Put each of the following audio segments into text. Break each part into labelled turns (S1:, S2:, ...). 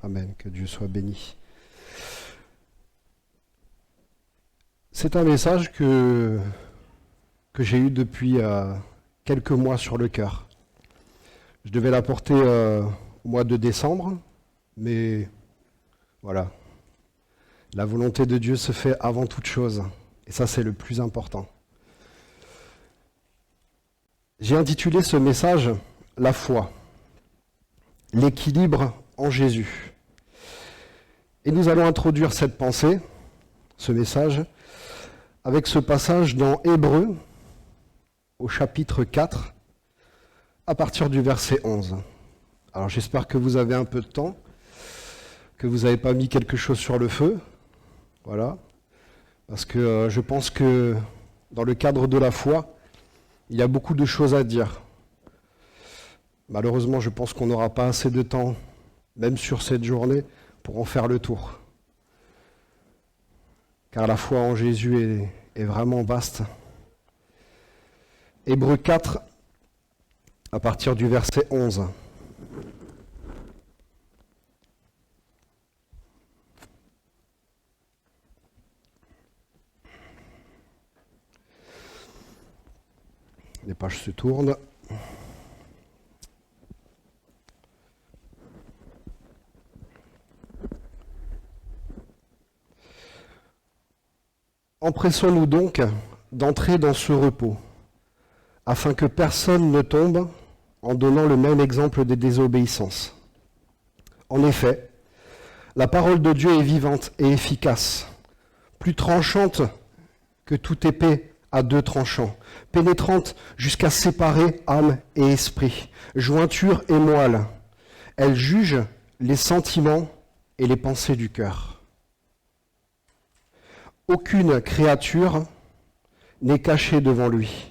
S1: Amen. Que Dieu soit béni. C'est un message que j'ai eu depuis quelques mois sur le cœur. Je devais l'apporter au mois de décembre, mais voilà. La volonté de Dieu se fait avant toute chose, et ça c'est le plus important. J'ai intitulé ce message « La foi, l'équilibre en Jésus ». Et nous allons introduire cette pensée, ce message, avec ce passage dans Hébreux, au chapitre 4, à partir du verset 11. Alors j'espère que vous avez un peu de temps, que vous n'avez pas mis quelque chose sur le feu, voilà, parce que je pense que dans le cadre de la foi, il y a beaucoup de choses à dire. Malheureusement, je pense qu'on n'aura pas assez de temps, même sur cette journée, pour en faire le tour. Car la foi en Jésus est vraiment vaste. Hébreux 4, à partir du verset 11. Les pages se tournent. Empressons-nous donc d'entrer dans ce repos, afin que personne ne tombe en donnant le même exemple de désobéissance. En effet, la parole de Dieu est vivante et efficace, plus tranchante que toute épée à deux tranchants, pénétrante jusqu'à séparer âme et esprit, jointure et moelle. Elle juge les sentiments et les pensées du cœur. Aucune créature n'est cachée devant lui.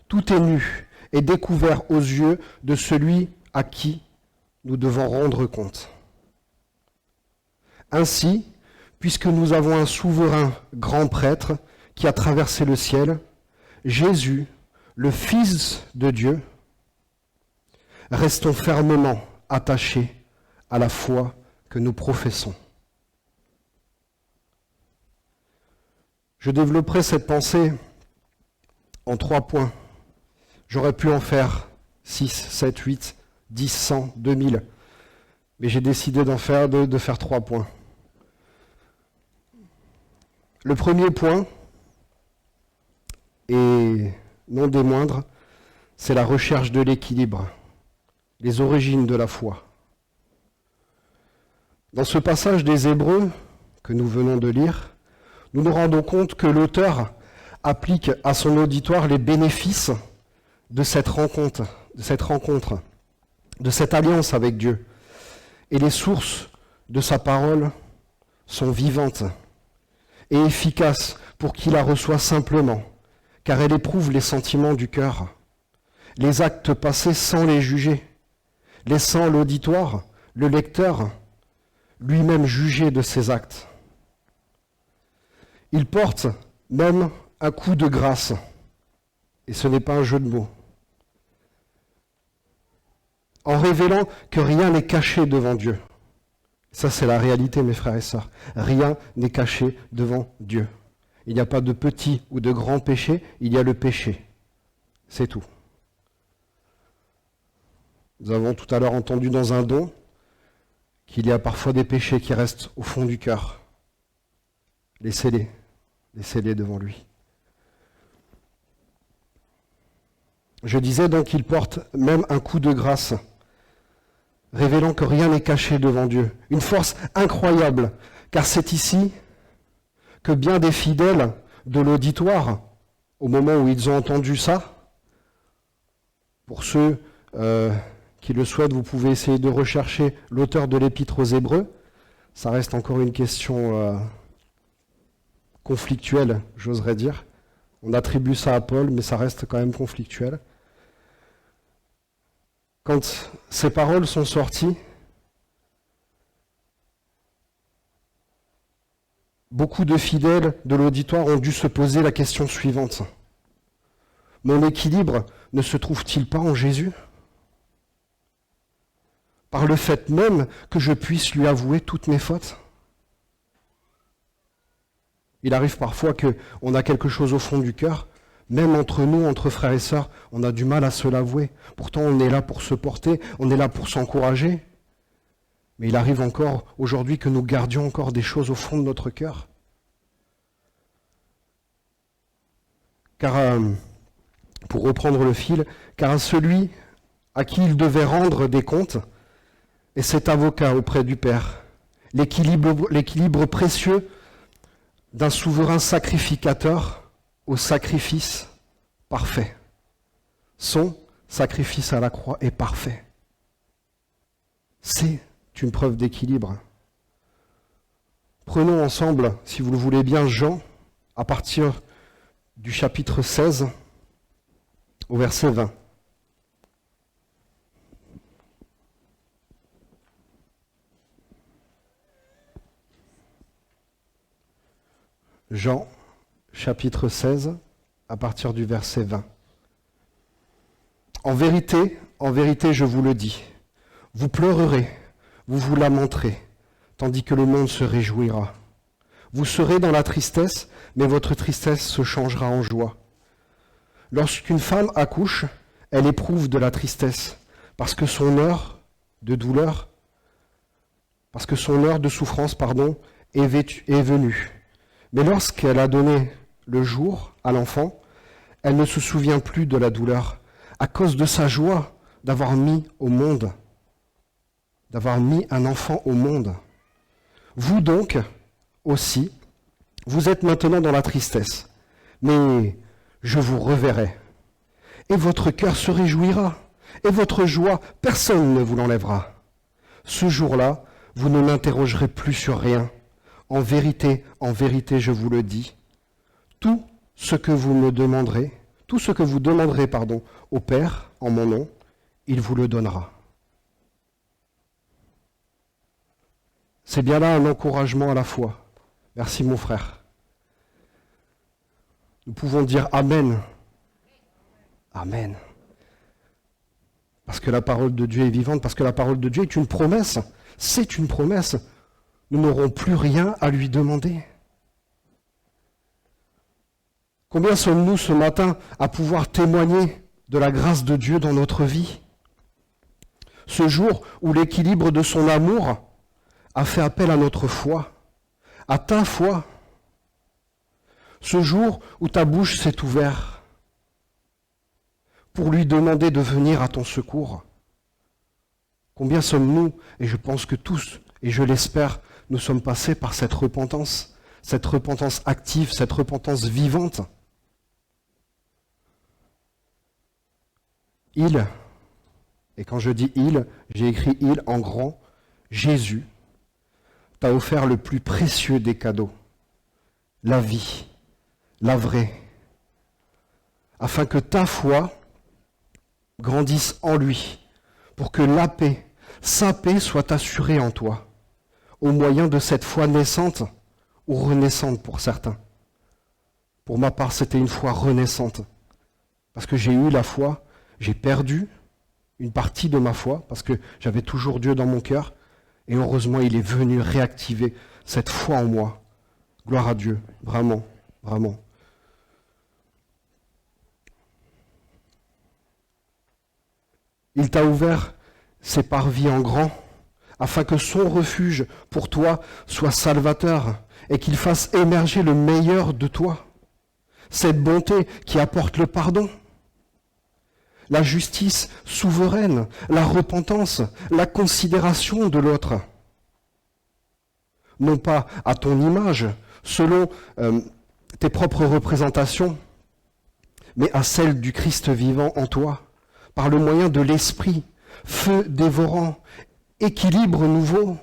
S1: Tout est nu et découvert aux yeux de celui à qui nous devons rendre compte. Ainsi, puisque nous avons un souverain grand prêtre qui a traversé le ciel, Jésus, le Fils de Dieu, restons fermement attachés à la foi que nous professons. Je développerai cette pensée en 3 points. J'aurais pu en faire 6, 7, 8, 10, 100, 2000, mais j'ai décidé de faire 3 points. Le premier point, et non des moindres, c'est la recherche de l'équilibre, les origines de la foi. Dans ce passage des Hébreux que nous venons de lire, nous nous rendons compte que l'auteur applique à son auditoire les bénéfices de cette rencontre, de cette alliance avec Dieu. Et les sources de sa parole sont vivantes et efficaces pour qui la reçoit simplement, car elle éprouve les sentiments du cœur, les actes passés sans les juger, laissant l'auditoire, le lecteur, lui-même juger de ses actes. Il porte même un coup de grâce, et ce n'est pas un jeu de mots, en révélant que rien n'est caché devant Dieu. Ça, c'est la réalité, mes frères et sœurs. Rien n'est caché devant Dieu. Il n'y a pas de petit ou de grand péché, il y a le péché. C'est tout. Nous avons tout à l'heure entendu dans un don qu'il y a parfois des péchés qui restent au fond du cœur. Laissez-les devant lui. Je disais donc qu'il porte même un coup de grâce, révélant que rien n'est caché devant Dieu. Une force incroyable, car c'est ici que bien des fidèles de l'auditoire, au moment où ils ont entendu ça, pour ceux qui le souhaitent, vous pouvez essayer de rechercher l'auteur de l'Épître aux Hébreux. Ça reste encore une question conflictuelle, j'oserais dire. On attribue ça à Paul, mais ça reste quand même conflictuel. Quand ces paroles sont sorties, beaucoup de fidèles de l'auditoire ont dû se poser la question suivante. Mon équilibre ne se trouve-t-il pas en Jésus ? par le fait même que je puisse lui avouer toutes mes fautes? Il arrive parfois qu'on a quelque chose au fond du cœur, même entre nous, entre frères et sœurs, on a du mal à se l'avouer. Pourtant, on est là pour se porter, on est là pour s'encourager. Mais il arrive encore aujourd'hui que nous gardions encore des choses au fond de notre cœur. Car, pour reprendre le fil, car à celui à qui il devait rendre des comptes est cet avocat auprès du Père, l'équilibre précieux d'un souverain sacrificateur au sacrifice parfait. Son sacrifice à la croix est parfait. C'est une preuve d'équilibre. Prenons ensemble, si vous le voulez bien, Jean, à partir du chapitre 16 au verset 20. Jean, chapitre 16, à partir du verset 20. En vérité, je vous le dis, vous pleurerez, vous vous lamenterez, tandis que le monde se réjouira. Vous serez dans la tristesse, mais votre tristesse se changera en joie. Lorsqu'une femme accouche, elle éprouve de la tristesse, parce que son heure de douleur, parce que son heure de souffrance, est venue. Mais lorsqu'elle a donné le jour à l'enfant, elle ne se souvient plus de la douleur, à cause de sa joie d'avoir mis un enfant au monde. Vous donc aussi, vous êtes maintenant dans la tristesse, mais je vous reverrai, et votre cœur se réjouira, et votre joie, personne ne vous l'enlèvera. Ce jour-là, vous ne m'interrogerez plus sur rien. En vérité, je vous le dis, tout ce que vous demanderez au Père en mon nom, il vous le donnera. C'est bien là un encouragement à la foi. Merci mon frère. Nous pouvons dire Amen. Amen. Parce que la parole de Dieu est vivante, parce que la parole de Dieu est une promesse. C'est une promesse. Nous n'aurons plus rien à lui demander. Combien sommes-nous ce matin à pouvoir témoigner de la grâce de Dieu dans notre vie? Ce jour où l'équilibre de son amour a fait appel à notre foi, à ta foi. Ce jour où ta bouche s'est ouverte pour lui demander de venir à ton secours. Combien sommes-nous, et je pense que tous, et je l'espère, nous sommes passés par cette repentance active, cette repentance vivante. Il, et quand je dis il, j'ai écrit il en grand, Jésus t'a offert le plus précieux des cadeaux, la vie, la vraie, afin que ta foi grandisse en lui, pour que la paix, sa paix soit assurée en toi, au moyen de cette foi naissante ou renaissante pour certains. Pour ma part, c'était une foi renaissante, parce que j'ai eu la foi, j'ai perdu une partie de ma foi, parce que j'avais toujours Dieu dans mon cœur, et heureusement, il est venu réactiver cette foi en moi. Gloire à Dieu, vraiment, vraiment. Il t'a ouvert ses parvis en grand, afin que son refuge pour toi soit salvateur et qu'il fasse émerger le meilleur de toi. Cette bonté qui apporte le pardon, la justice souveraine, la repentance, la considération de l'autre. Non pas à ton image, selon tes propres représentations, mais à celle du Christ vivant en toi, par le moyen de l'Esprit, feu dévorant, équilibre nouveau,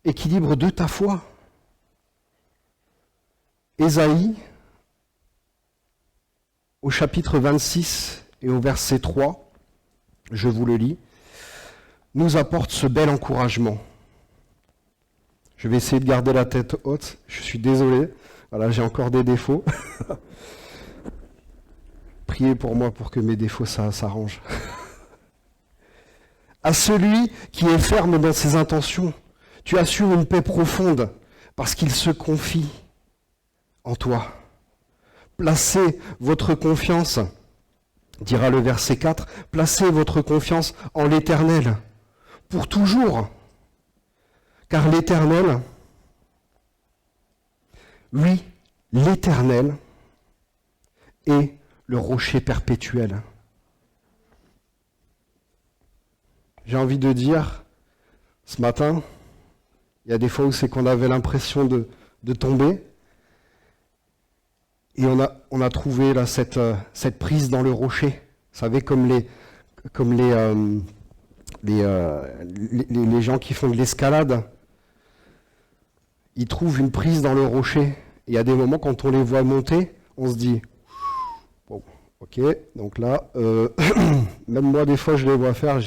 S1: équilibre de ta foi. Ésaïe, au chapitre 26 et au verset 3, je vous le lis, nous apporte ce bel encouragement. Je vais essayer de garder la tête haute, je suis désolé, voilà, j'ai encore des défauts. Priez pour moi pour que mes défauts s'arrangent. À celui qui est ferme dans ses intentions, tu assures une paix profonde parce qu'il se confie en toi. Placez votre confiance, dira le verset 4, placez votre confiance en l'Éternel pour toujours. Car l'Éternel, lui, l'Éternel, est le rocher perpétuel. J'ai envie de dire, ce matin, il y a des fois où c'est qu'on avait l'impression de tomber, et on a trouvé là cette prise dans le rocher. Vous savez, comme les gens qui font de l'escalade, ils trouvent une prise dans le rocher. Et il y a des moments, quand on les voit monter, on se dit, bon, ok, donc là, même moi, des fois, je les vois faire,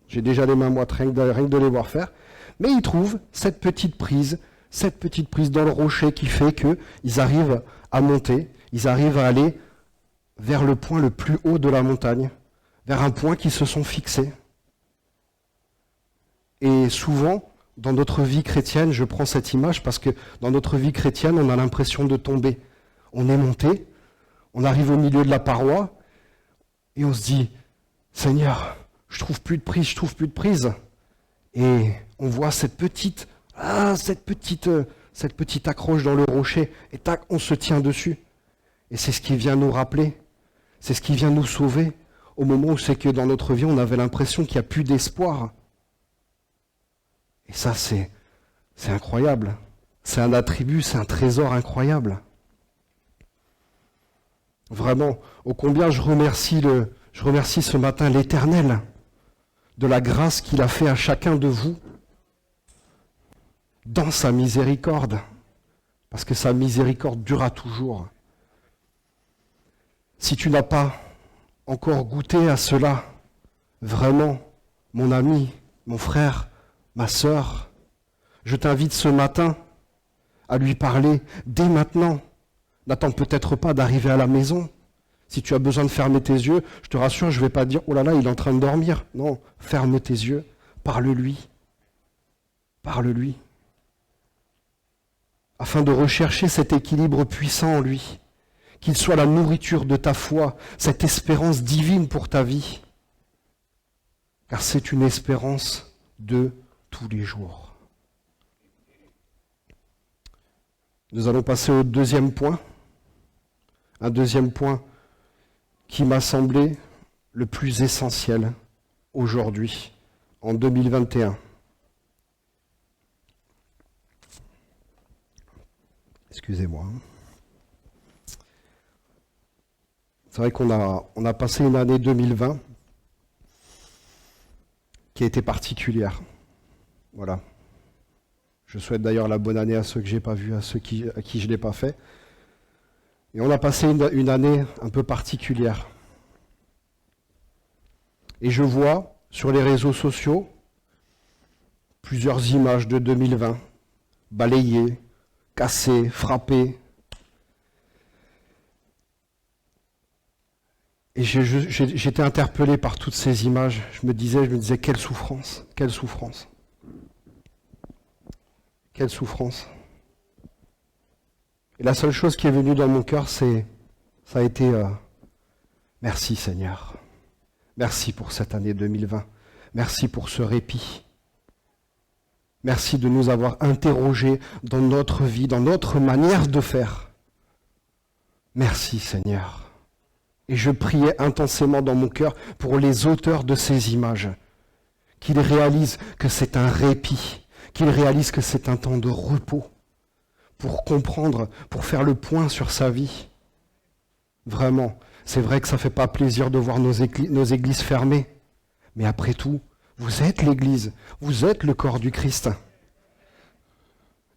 S1: j'ai déjà les mains moites, rien que de les voir faire. Mais ils trouvent cette petite prise dans le rocher qui fait qu'ils arrivent à monter, ils arrivent à aller vers le point le plus haut de la montagne, vers un point qu'ils se sont fixés. Et souvent, dans notre vie chrétienne, je prends cette image parce que dans notre vie chrétienne, on a l'impression de tomber. On est monté, on arrive au milieu de la paroi, et on se dit, Seigneur, je trouve plus de prise. Et on voit cette petite accroche dans le rocher, et tac, on se tient dessus. Et c'est ce qui vient nous rappeler, c'est ce qui vient nous sauver, au moment où c'est que dans notre vie, on avait l'impression qu'il n'y a plus d'espoir. Et ça, c'est incroyable. C'est un attribut, c'est un trésor incroyable. Vraiment, ô combien je remercie ce matin l'Éternel de la grâce qu'il a fait à chacun de vous dans sa miséricorde, parce que sa miséricorde durera toujours. Si tu n'as pas encore goûté à cela, vraiment, mon ami, mon frère, ma sœur, je t'invite ce matin à lui parler dès maintenant. N'attends peut-être pas d'arriver à la maison. Si tu as besoin de fermer tes yeux, je te rassure, je ne vais pas dire « Oh là là, il est en train de dormir ». Non, ferme tes yeux, parle-lui. Parle-lui. Afin de rechercher cet équilibre puissant en lui, qu'il soit la nourriture de ta foi, cette espérance divine pour ta vie. Car c'est une espérance de tous les jours. Nous allons passer au deuxième point. Un deuxième point qui m'a semblé le plus essentiel aujourd'hui, en 2021. Excusez-moi. C'est vrai qu'on a passé une année 2020 qui a été particulière. Voilà. Je souhaite d'ailleurs la bonne année à ceux que je n'ai pas vus, à ceux à qui je ne l'ai pas fait. Et on a passé une année un peu particulière. Et je vois sur les réseaux sociaux plusieurs images de 2020, balayées, cassées, frappées. Et j'étais interpellé par toutes ces images. Je me disais, quelle souffrance, quelle souffrance. Quelle souffrance. Et la seule chose qui est venue dans mon cœur, ça a été merci Seigneur. Merci pour cette année 2020. Merci pour ce répit. Merci de nous avoir interrogés dans notre vie, dans notre manière de faire. Merci Seigneur. Et je priais intensément dans mon cœur pour les auteurs de ces images, qu'ils réalisent que c'est un répit, qu'ils réalisent que c'est un temps de repos, pour comprendre, pour faire le point sur sa vie. Vraiment, c'est vrai que ça ne fait pas plaisir de voir nos églises fermées, mais après tout, vous êtes l'Église, vous êtes le corps du Christ.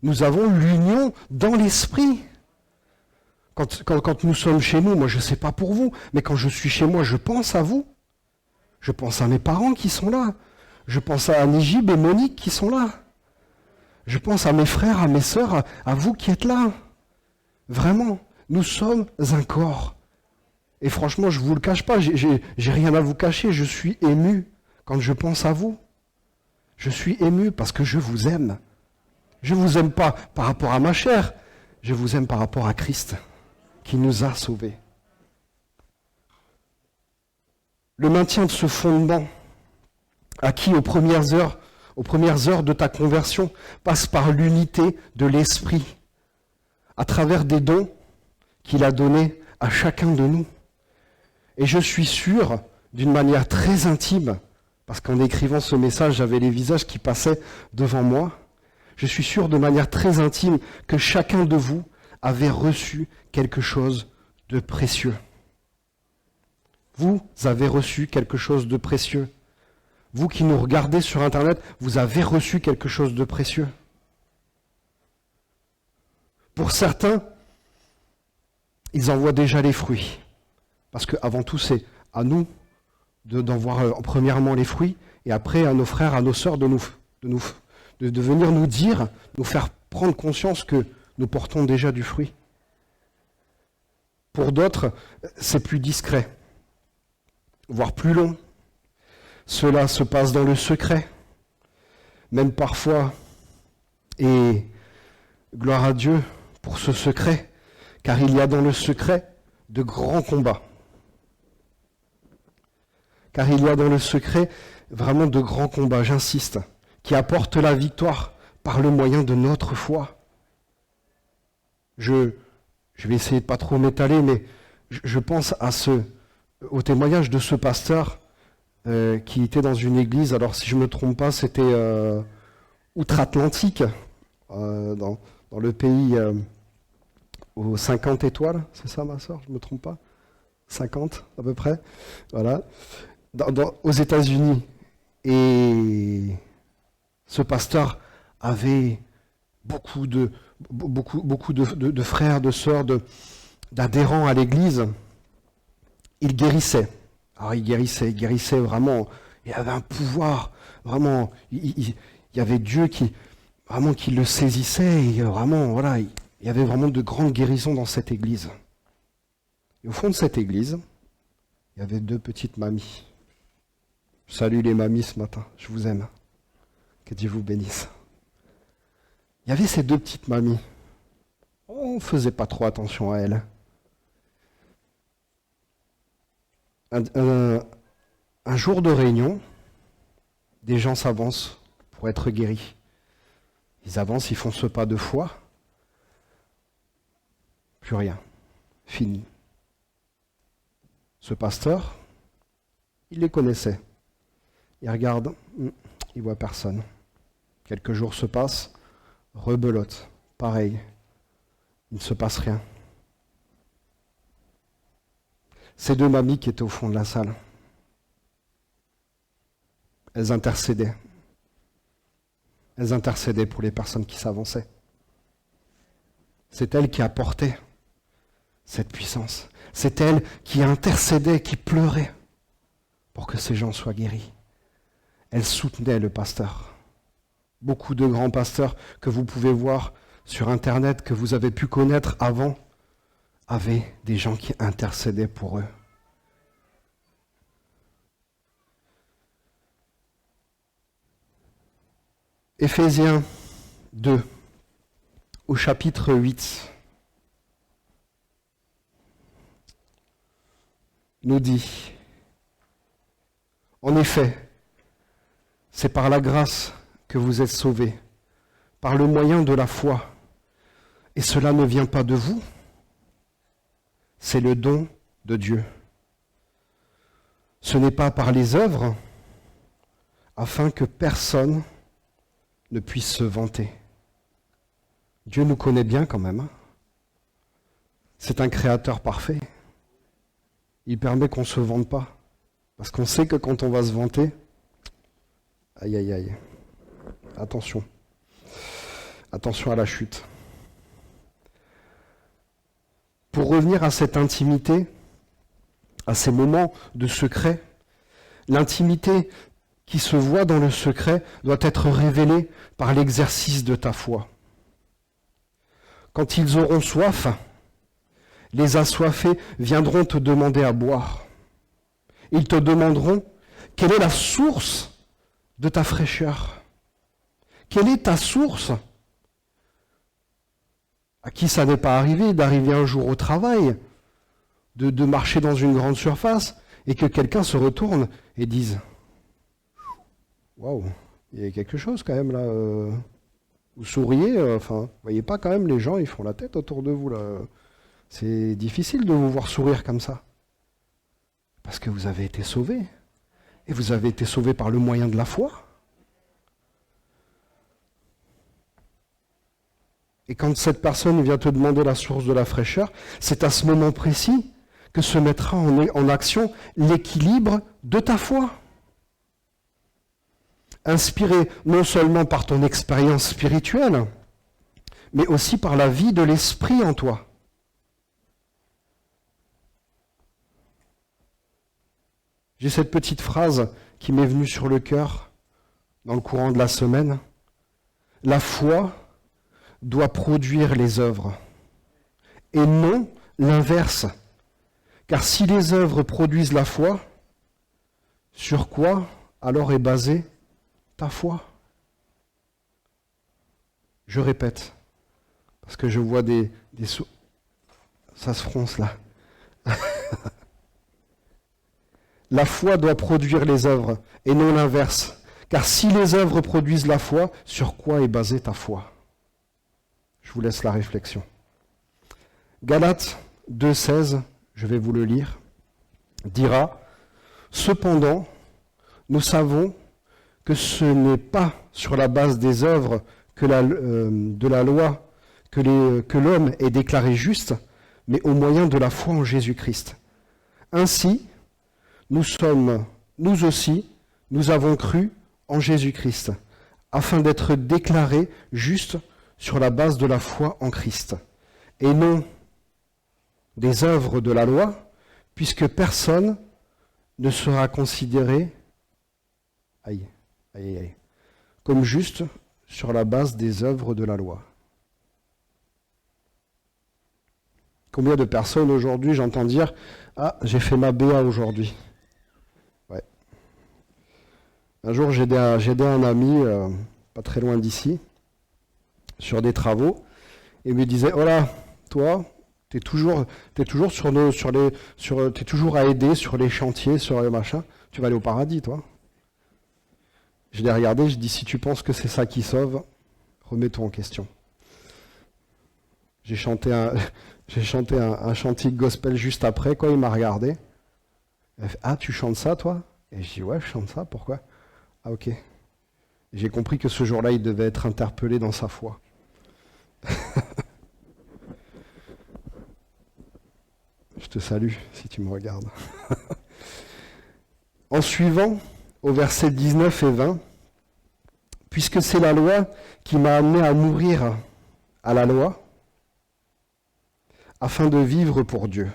S1: Nous avons l'union dans l'esprit. Quand nous sommes chez nous, moi je ne sais pas pour vous, mais quand je suis chez moi, je pense à vous. Je pense à mes parents qui sont là. Je pense à Nijib et Monique qui sont là. Je pense à mes frères, à mes sœurs, à vous qui êtes là. Vraiment, nous sommes un corps. Et franchement, je ne vous le cache pas, j'ai rien à vous cacher, je suis ému quand je pense à vous. Je suis ému parce que je vous aime. Je ne vous aime pas par rapport à ma chair, je vous aime par rapport à Christ qui nous a sauvés. Le maintien de ce fondement acquis aux premières heures de ta conversion passe par l'unité de l'Esprit à travers des dons qu'il a donnés à chacun de nous. Et je suis sûr, d'une manière très intime, parce qu'en écrivant ce message, j'avais les visages qui passaient devant moi, je suis sûr de manière très intime que chacun de vous avait reçu quelque chose de précieux. Vous avez reçu quelque chose de précieux. Vous qui nous regardez sur Internet, vous avez reçu quelque chose de précieux. Pour certains, ils en voient déjà les fruits. Parce qu'avant tout, c'est à nous d'en voir premièrement les fruits, et après à nos frères, à nos sœurs de venir nous dire, nous faire prendre conscience que nous portons déjà du fruit. Pour d'autres, c'est plus discret, voire plus long. Cela se passe dans le secret, même parfois, et gloire à Dieu pour ce secret, car il y a dans le secret de grands combats. Car il y a dans le secret vraiment de grands combats, j'insiste, qui apportent la victoire par le moyen de notre foi. Je vais essayer de pas trop m'étaler, mais je pense au témoignage de ce pasteur qui était dans une église, alors si je ne me trompe pas, c'était outre-Atlantique, dans le pays aux 50 étoiles, c'est ça ma soeur, je ne me trompe pas 50 à peu près, voilà, aux États-Unis. Et ce pasteur avait beaucoup de frères, de sœurs, d'adhérents à l'église. Il guérissait. Alors il guérissait vraiment. Il avait un pouvoir, vraiment. Il y avait Dieu qui le saisissait. Et vraiment, voilà, il y avait vraiment de grandes guérisons dans cette église. Et au fond de cette église, il y avait 2 petites mamies. Je salue les mamies ce matin, je vous aime. Que Dieu vous bénisse. Il y avait ces 2 petites mamies. On ne faisait pas trop attention à elles. Un jour de réunion, des gens s'avancent pour être guéris. Ils avancent, ils font ce pas de foi. Plus rien. Fini. Ce pasteur, il les connaissait. Il regarde, il voit personne. Quelques jours se passent, rebelote, pareil, il ne se passe rien. Ces 2 mamies qui étaient au fond de la salle, elles intercédaient. Elles intercédaient pour les personnes qui s'avançaient. C'est elles qui apportaient cette puissance. C'est elles qui intercédaient, qui pleuraient pour que ces gens soient guéris. Elles soutenaient le pasteur. Beaucoup de grands pasteurs que vous pouvez voir sur Internet, que vous avez pu connaître avant, avaient des gens qui intercédaient pour eux. Éphésiens 2, au chapitre 8, nous dit, en effet, c'est par la grâce que vous êtes sauvés, par le moyen de la foi. Et cela ne vient pas de vous, c'est le don de Dieu. Ce n'est pas par les œuvres, afin que personne ne puisse se vanter. Dieu nous connaît bien quand même. C'est un créateur parfait. Il permet qu'on ne se vante pas. Parce qu'on sait que quand on va se vanter, aïe aïe aïe, attention. Attention à la chute. Pour revenir à cette intimité, à ces moments de secret, l'intimité qui se voit dans le secret doit être révélée par l'exercice de ta foi. Quand ils auront soif, les assoiffés viendront te demander à boire. Ils te demanderont, Quelle est la source de ta fraîcheur? Quelle est ta source? À qui ça n'est pas arrivé d'arriver un jour au travail, de marcher dans une grande surface et que quelqu'un se retourne et dise « Waouh, il y a quelque chose quand même là. Vous souriez, vous voyez pas quand même les gens, ils font la tête autour de vous là. C'est difficile de vous voir sourire comme ça. Parce que vous avez été sauvés. Et vous avez été sauvés par le moyen de la foi. Et quand cette personne vient te demander la source de la fraîcheur, c'est à ce moment précis que se mettra en action l'équilibre de ta foi. Inspiré non seulement par ton expérience spirituelle, mais aussi par la vie de l'esprit en toi. J'ai cette petite phrase qui m'est venue sur le cœur dans le courant de la semaine. La foi doit produire les œuvres, et non l'inverse. Car si les œuvres produisent la foi, sur quoi alors est basée ta foi? Je répète, parce que je vois ça se fronce là. La foi doit produire les œuvres, et non l'inverse. Car si les œuvres produisent la foi, sur quoi est basée ta foi? Je vous laisse la réflexion. Galates 2,16, je vais vous le lire, dira « Cependant, nous savons que ce n'est pas sur la base des œuvres de la loi que l'homme est déclaré juste, mais au moyen de la foi en Jésus-Christ. Ainsi, nous aussi, nous avons cru en Jésus-Christ, afin d'être déclarés justes sur la base de la foi en Christ, et non des œuvres de la loi, puisque personne ne sera considéré comme juste sur la base des œuvres de la loi. Combien de personnes aujourd'hui j'entends dire « Ah, j'ai fait ma BA aujourd'hui ». Ouais. Un jour, j'ai aidé un ami, pas très loin d'ici, sur des travaux, et il me disait « Oh là, toi, t'es toujours à aider sur les chantiers, sur les machins, tu vas aller au paradis, toi ». Je l'ai regardé, je dis « Si tu penses que c'est ça qui sauve, remets-toi en question ». J'ai chanté un chantier gospel juste après, quand il m'a regardé. Il fait, « Ah, tu chantes ça, toi ?» Et je dis « Ouais, je chante ça, pourquoi ?»« Ah, ok. » J'ai compris que ce jour-là, il devait être interpellé dans sa foi. Je te salue, si tu me regardes. En suivant, au verset 19 et 20, « Puisque c'est la loi qui m'a amené à mourir à la loi, afin de vivre pour Dieu.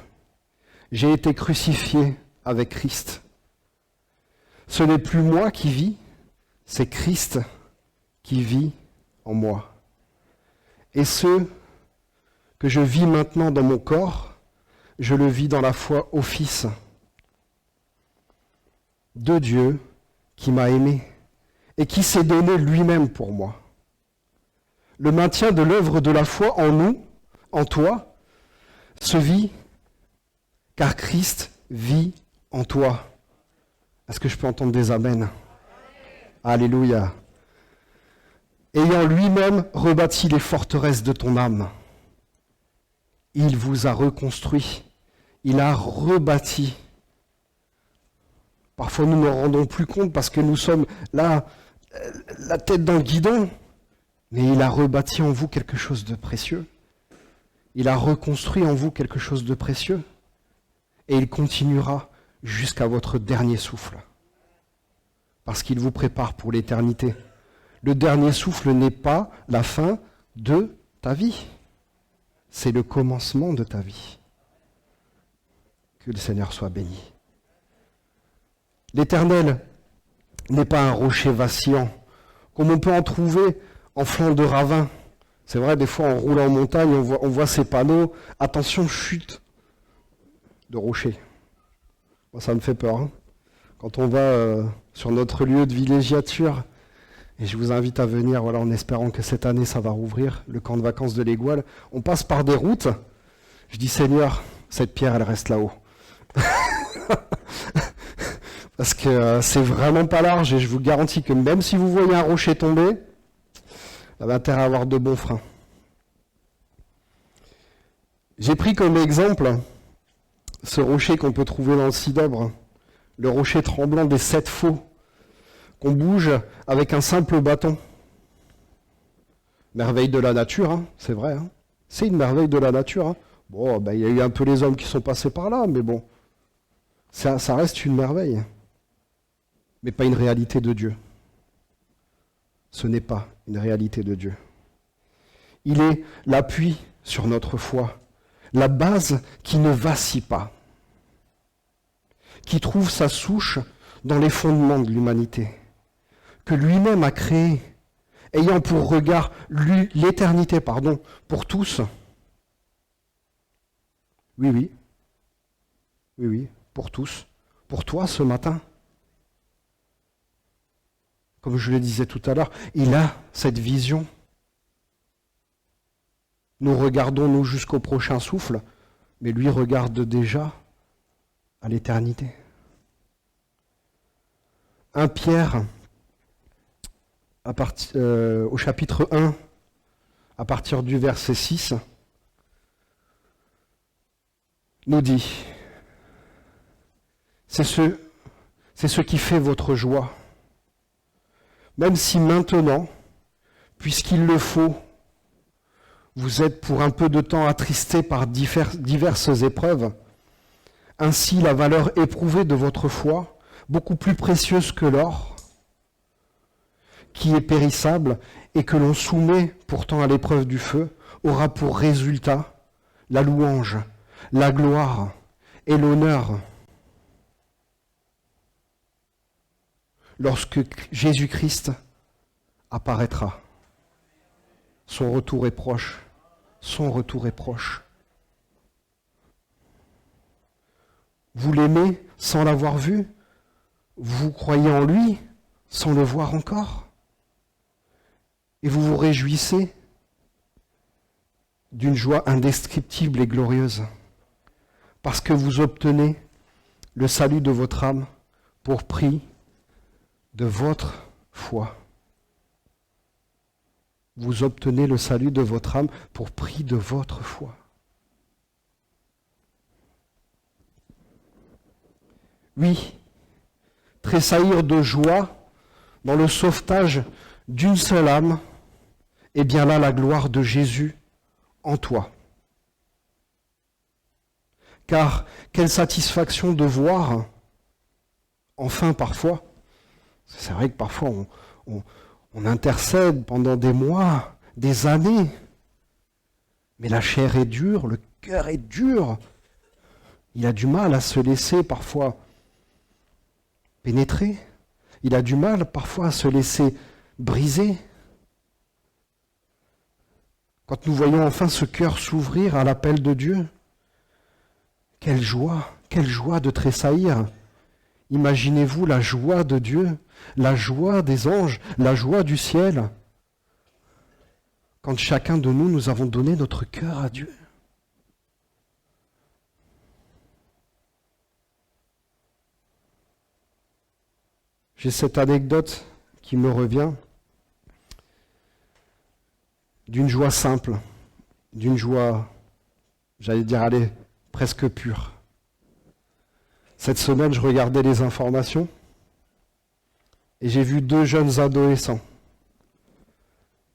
S1: J'ai été crucifié avec Christ. Ce n'est plus moi qui vis, c'est Christ qui vit en moi. Et ce que je vis maintenant dans mon corps, je le vis dans la foi au Fils de Dieu qui m'a aimé et qui s'est donné lui-même pour moi. Le maintien de l'œuvre de la foi en nous, en toi, se vit car Christ vit en toi. Est-ce que je peux entendre des amens? Alléluia. Ayant lui-même rebâti les forteresses de ton âme, il vous a reconstruit, il a rebâti. Parfois nous ne nous rendons plus compte parce que nous sommes là, la tête dans le guidon, mais il a rebâti en vous quelque chose de précieux. Il a reconstruit en vous quelque chose de précieux et il continuera jusqu'à votre dernier souffle parce qu'il vous prépare pour l'éternité. Le dernier souffle n'est pas la fin de ta vie, c'est le commencement de ta vie. Que le Seigneur soit béni. L'Éternel n'est pas un rocher vacillant comme on peut en trouver en flanc de ravin. C'est vrai, des fois, en roulant en montagne, on voit ces panneaux. Attention, chute de rocher. Moi, ça me fait peur. Hein. quand on va sur notre lieu de villégiature, et je vous invite à venir, voilà, en espérant que cette année ça va rouvrir, le camp de vacances de l'Égoile, on passe par des routes. Je dis Seigneur, cette pierre elle reste là-haut. Parce que c'est vraiment pas large et je vous garantis que même si vous voyez un rocher tomber, ça va intérêt à avoir de bons freins. J'ai pris comme exemple ce rocher qu'on peut trouver dans le Sidobre, le rocher tremblant des 7 faux, qu'on bouge avec un simple bâton. Merveille de la nature, hein, c'est vrai. Hein. C'est une merveille de la nature. Hein. Bon, ben, y a eu un peu les hommes qui sont passés par là, mais bon, ça reste une merveille. Mais pas une réalité de Dieu. Ce n'est pas une réalité de Dieu. Il est l'appui sur notre foi, la base qui ne vacille pas, qui trouve sa souche dans les fondements de l'humanité, que lui-même a créé, ayant pour regard l'éternité, pour tous. Oui, pour tous. Pour toi ce matin. Comme je le disais tout à l'heure, il a cette vision. Nous regardons, nous, jusqu'au prochain souffle, mais lui regarde déjà à l'éternité. 1 Pierre, au chapitre 1, à partir du verset 6, nous dit, c'est ce qui fait votre joie. Même si maintenant, puisqu'il le faut, vous êtes pour un peu de temps attristés par diverses épreuves, ainsi la valeur éprouvée de votre foi, beaucoup plus précieuse que l'or, qui est périssable et que l'on soumet pourtant à l'épreuve du feu, aura pour résultat la louange, la gloire et l'honneur lorsque Jésus-Christ apparaîtra. Son retour est proche. Son retour est proche. Vous l'aimez sans l'avoir vu? Vous croyez en lui sans le voir encore? Et vous vous réjouissez d'une joie indescriptible et glorieuse, parce que vous obtenez le salut de votre âme pour prix de votre foi. Vous obtenez le salut de votre âme pour prix de votre foi. Oui, tressaillir de joie dans le sauvetage d'une seule âme, et bien là la gloire de Jésus en toi. Car quelle satisfaction de voir, enfin parfois, c'est vrai que parfois on intercède pendant des mois, des années, mais la chair est dure, le cœur est dur, il a du mal à se laisser parfois pénétrer, il a du mal parfois à se laisser briser. Quand nous voyons enfin ce cœur s'ouvrir à l'appel de Dieu, quelle joie de tressaillir. Imaginez-vous la joie de Dieu, la joie des anges, la joie du ciel, quand chacun de nous avons donné notre cœur à Dieu. J'ai cette anecdote qui me revient d'une joie simple, d'une joie, j'allais dire, presque pure. Cette semaine, je regardais les informations et j'ai vu 2 jeunes adolescents,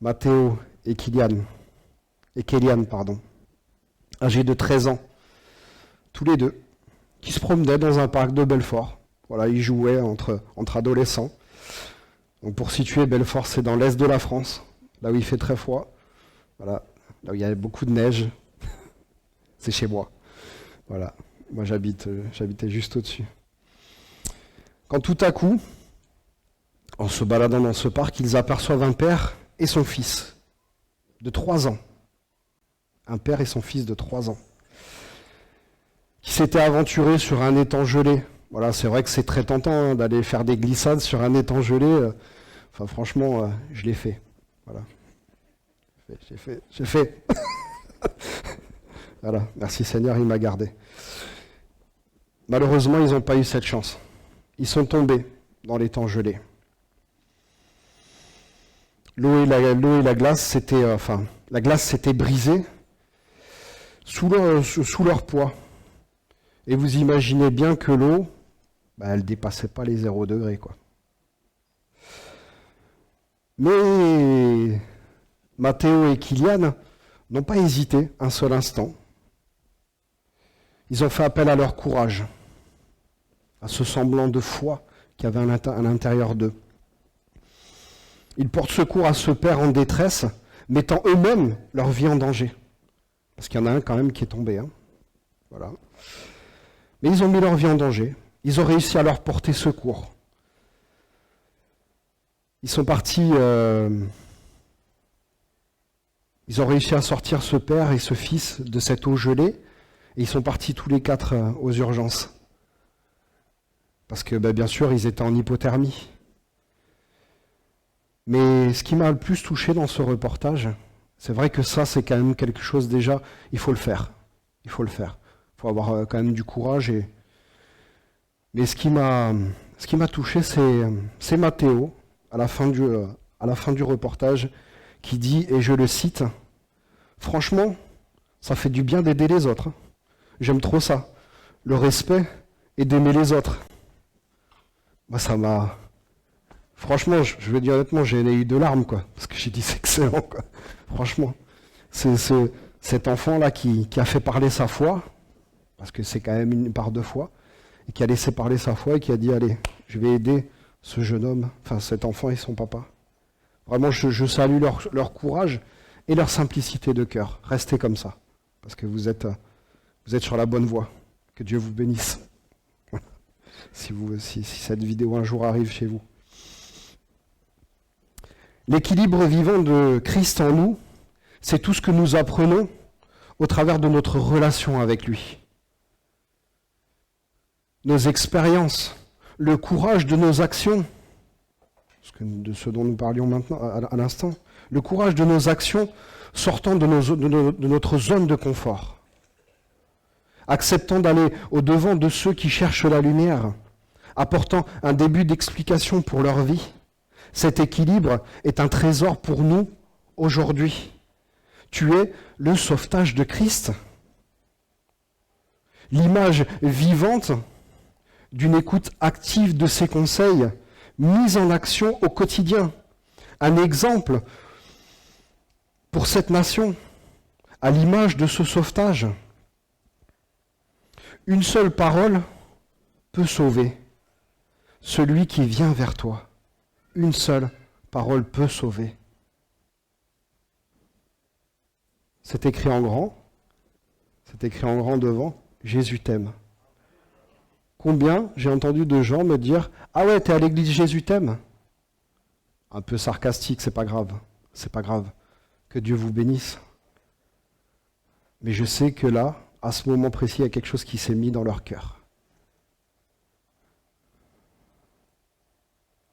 S1: Mathéo et Kéliane, âgés de 13 ans, tous les deux, qui se promenaient dans un parc de Belfort. Voilà, ils jouaient entre adolescents. Donc pour situer, Belfort, c'est dans l'est de la France, là où il fait très froid. Voilà, là où il y a beaucoup de neige. C'est chez moi. Voilà, moi j'habitais juste au-dessus. Quand tout à coup, en se baladant dans ce parc, ils aperçoivent un père et son fils de 3 ans. Un père et son fils de 3 ans, qui s'étaient aventurés sur un étang gelé Voilà, c'est vrai que c'est très tentant hein, d'aller faire des glissades sur un étang gelé. Enfin, franchement, je l'ai fait. Voilà. J'ai fait. Voilà, merci Seigneur, il m'a gardé. Malheureusement, ils n'ont pas eu cette chance. Ils sont tombés dans l'étang gelé. L'eau et la glace, la glace s'était brisée sous leur poids. Et vous imaginez bien que l'eau, elle ne dépassait pas les 0 degrés, quoi. Mais Matthéo et Kylian n'ont pas hésité un seul instant. Ils ont fait appel à leur courage, à ce semblant de foi qu'il y avait à l'intérieur d'eux. Ils portent secours à ce père en détresse, mettant eux-mêmes leur vie en danger. Parce qu'il y en a un quand même qui est tombé. Hein. Voilà. Mais ils ont mis leur vie en danger. Ils ont réussi à leur porter secours. Ils sont partis... Ils ont réussi à sortir ce père et ce fils de cette eau gelée. Et ils sont partis tous les 4 aux urgences. Parce que, bien sûr, ils étaient en hypothermie. Mais ce qui m'a le plus touché dans ce reportage, c'est vrai que ça, c'est quand même quelque chose déjà, il faut le faire. Il faut le faire. Il faut avoir quand même du courage. Mais ce qui m'a touché, c'est Matthéo, à la fin du reportage, qui dit, et je le cite, « Franchement, ça fait du bien d'aider les autres. J'aime trop ça. Le respect et d'aimer les autres. » Ça m'a... Franchement, je vais dire honnêtement, j'ai eu 2 larmes, quoi. Parce que j'ai dit, c'est excellent, quoi. Franchement. C'est cet enfant-là qui a fait parler sa foi, parce que c'est quand même une part de foi, et qui a laissé parler sa foi et qui a dit, allez, je vais aider ce jeune homme, enfin cet enfant et son papa. Vraiment, je salue leur courage et leur simplicité de cœur. Restez comme ça, parce que vous êtes sur la bonne voie. Que Dieu vous bénisse. Si cette vidéo un jour arrive chez vous. L'équilibre vivant de Christ en nous, c'est tout ce que nous apprenons au travers de notre relation avec lui. Nos expériences, le courage de nos actions, de ce dont nous parlions maintenant à l'instant, le courage de nos actions sortant de notre zone de confort, acceptant d'aller au-devant de ceux qui cherchent la lumière, apportant un début d'explication pour leur vie. Cet équilibre est un trésor pour nous aujourd'hui. Tu es le sauvetage de Christ, l'image vivante d'une écoute active de ses conseils, mise en action au quotidien. Un exemple pour cette nation, à l'image de ce sauvetage. Une seule parole peut sauver celui qui vient vers toi. Une seule parole peut sauver. C'est écrit en grand devant, Jésus t'aime. Combien j'ai entendu de gens me dire « Ah ouais, t'es à l'église, Jésus t'aime ?» Un peu sarcastique, c'est pas grave. Que Dieu vous bénisse. Mais je sais que là, à ce moment précis, il y a quelque chose qui s'est mis dans leur cœur.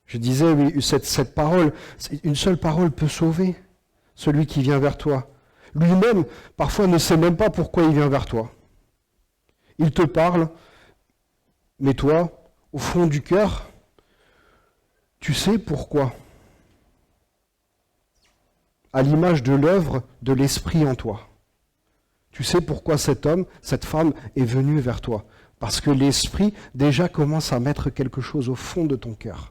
S1: Je disais, oui, cette parole, une seule parole peut sauver celui qui vient vers toi. Lui-même, parfois, ne sait même pas pourquoi il vient vers toi. Il te parle, mais toi, au fond du cœur, tu sais pourquoi. À l'image de l'œuvre de l'Esprit en toi. Tu sais pourquoi cet homme, cette femme est venue vers toi. Parce que l'Esprit déjà commence à mettre quelque chose au fond de ton cœur.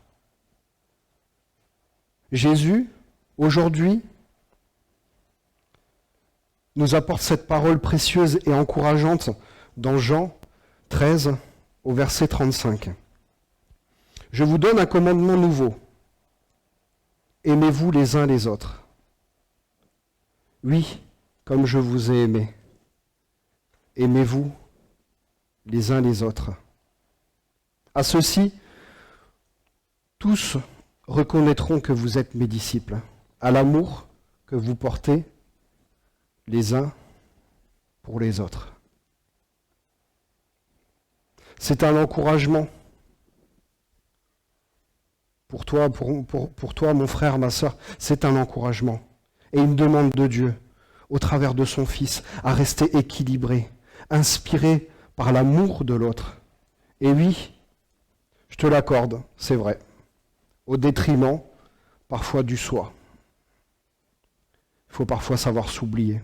S1: Jésus, aujourd'hui, nous apporte cette parole précieuse et encourageante dans Jean 13, au verset 35. « Je vous donne un commandement nouveau. Aimez-vous les uns les autres. Oui, comme je vous ai aimé. Aimez-vous les uns les autres. À ceci, tous reconnaîtront que vous êtes mes disciples, à l'amour que vous portez les uns pour les autres. » C'est un encouragement. Pour toi, pour toi, mon frère, ma sœur, c'est un encouragement. Et une demande de Dieu, au travers de son Fils, à rester équilibré, inspiré par l'amour de l'autre. Et oui, je te l'accorde, c'est vrai, au détriment parfois du soi. Il faut parfois savoir s'oublier.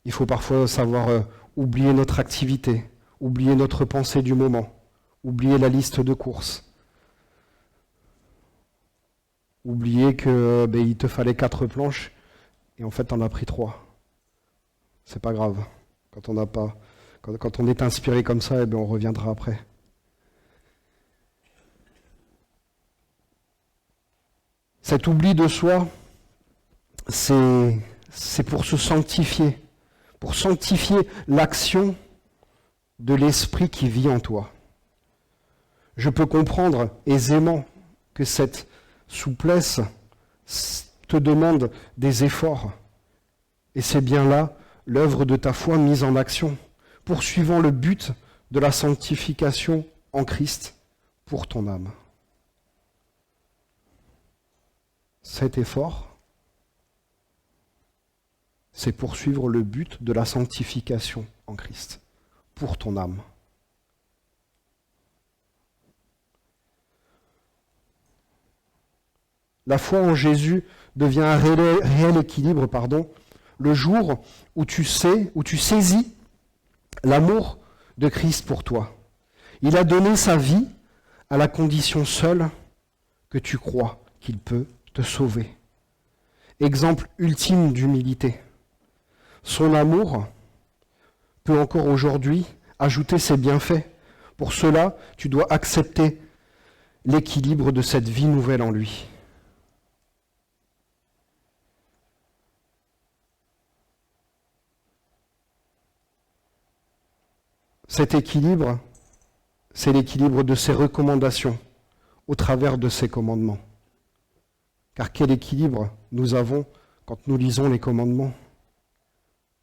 S1: Il faut parfois savoir oublier notre activité, oublier notre pensée du moment, oublier la liste de courses, oublier que il te fallait 4 planches et en fait t'en as pris 3. C'est pas grave. Quand on est inspiré comme ça, on reviendra après. Cet oubli de soi, c'est pour se sanctifier, pour sanctifier l'action de l'esprit qui vit en toi. Je peux comprendre aisément que cette souplesse te demande des efforts. Et c'est bien là l'œuvre de ta foi mise en action, poursuivant le but de la sanctification en Christ pour ton âme. Cet effort, c'est poursuivre le but de la sanctification en Christ pour ton âme. La foi en Jésus devient un réel équilibre, le jour où tu saisis l'amour de Christ pour toi. Il a donné sa vie à la condition seule que tu crois qu'il peut te sauver. Exemple ultime d'humilité. Son amour peut encore aujourd'hui ajouter ses bienfaits. Pour cela, tu dois accepter l'équilibre de cette vie nouvelle en lui. Cet équilibre, c'est l'équilibre de ses recommandations au travers de ses commandements. Car quel équilibre nous avons quand nous lisons les commandements.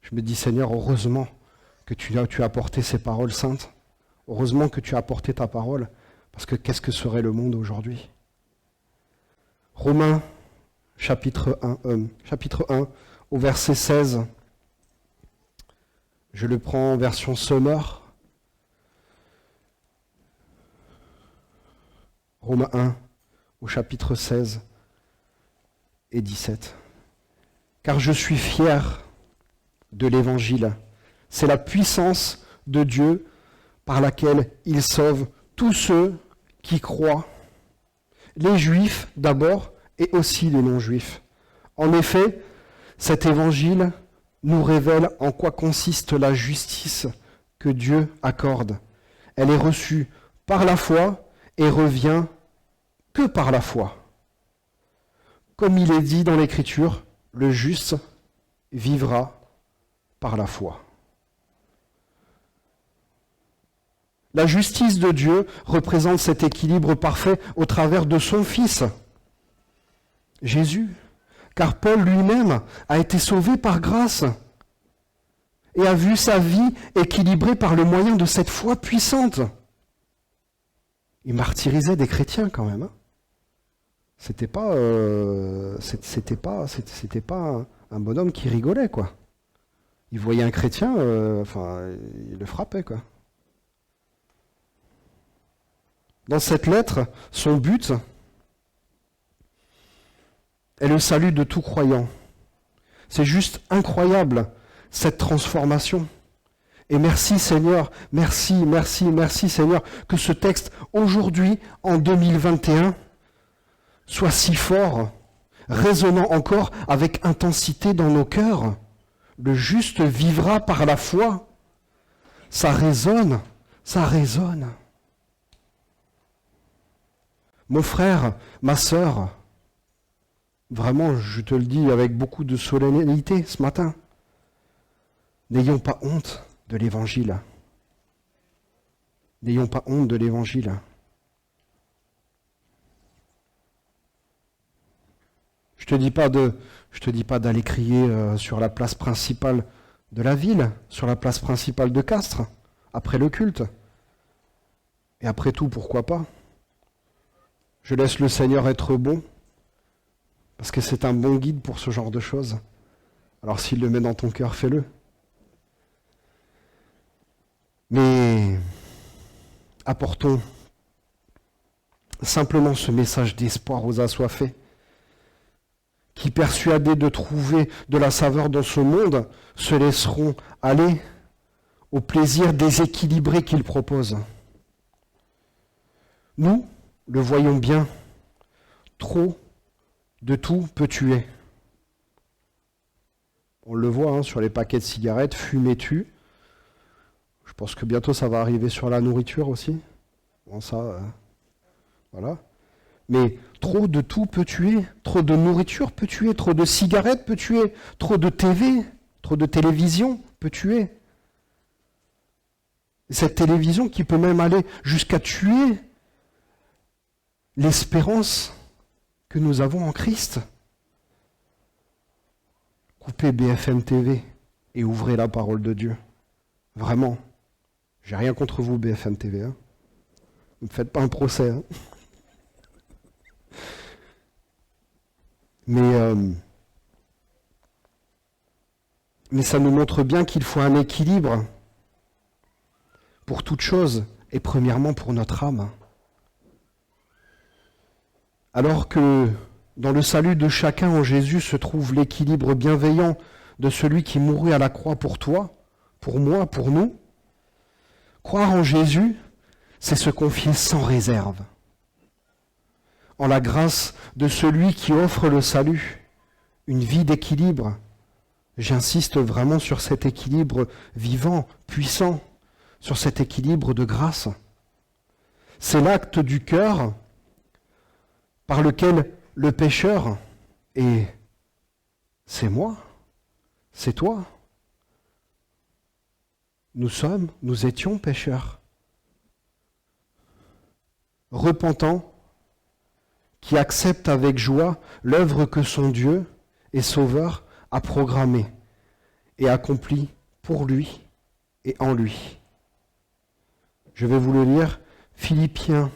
S1: Je me dis, Seigneur, heureusement que tu as apporté ces paroles saintes. Heureusement que tu as apporté ta parole, parce que qu'est-ce que serait le monde aujourd'hui? Romains, chapitre 1, au verset 16. Je le prends en version Summer. Romains 1, au chapitre 16 et 17. Car je suis fier de l'Évangile. C'est la puissance de Dieu par laquelle il sauve tous ceux qui croient. Les Juifs d'abord et aussi les non-Juifs. En effet, cet Évangile nous révèle en quoi consiste la justice que Dieu accorde. Elle est reçue par la foi et revient que par la foi. Comme il est dit dans l'Écriture, le juste vivra par la foi. La justice de Dieu représente cet équilibre parfait au travers de son Fils, Jésus. Car Paul lui-même a été sauvé par grâce et a vu sa vie équilibrée par le moyen de cette foi puissante. Il martyrisait des chrétiens quand même. C'était pas un bonhomme qui rigolait, quoi. Il voyait un chrétien, il le frappait, quoi. Dans cette lettre, son but est le salut de tout croyant. C'est juste incroyable, cette transformation. Et merci Seigneur, merci Seigneur, que ce texte, aujourd'hui, en 2021, soit si fort, résonnant encore avec intensité dans nos cœurs. Le juste vivra par la foi. Ça résonne. Mon frère, ma sœur, vraiment, je te le dis avec beaucoup de solennité ce matin, n'ayons pas honte de l'Évangile. N'ayons pas honte de l'Évangile. Je te dis pas d'aller crier sur la place principale de la ville, sur la place principale de Castres. après le culte. Et après tout, pourquoi pas? Je laisse le Seigneur être bon, parce que c'est un bon guide pour ce genre de choses. Alors s'il le met dans ton cœur, fais-le. Mais apportons simplement ce message d'espoir aux assoiffés, qui, persuadés de trouver de la saveur dans ce monde, se laisseront aller au plaisir déséquilibré qu'il propose. Nous, le voyons bien, trop de tout peut tuer. On le voit sur les paquets de cigarettes, fumer tue. Je pense que bientôt ça va arriver sur la nourriture aussi. Bon, ça, voilà. Mais trop de tout peut tuer, trop de nourriture peut tuer, trop de cigarettes peut tuer, trop de TV, trop de télévision peut tuer. Cette télévision qui peut même aller jusqu'à tuer l'espérance que nous avons en Christ. Coupez BFM TV et ouvrez la parole de Dieu. Vraiment. J'ai rien contre vous, BFM TV. Ne me faites pas un procès. Mais ça nous montre bien qu'il faut un équilibre pour toute chose, et premièrement pour notre âme. Alors que dans le salut de chacun en Jésus se trouve l'équilibre bienveillant de celui qui mourut à la croix pour toi, pour moi, pour nous, croire en Jésus, c'est se confier sans réserve en la grâce de celui qui offre le salut, une vie d'équilibre. J'insiste vraiment sur cet équilibre vivant, puissant, sur cet équilibre de grâce. C'est l'acte du cœur par lequel le pécheur, et c'est moi, c'est toi, nous étions pécheurs, repentants, qui accepte avec joie l'œuvre que son Dieu et Sauveur a programmée et accomplie pour lui et en lui. Je vais vous le lire, Philippiens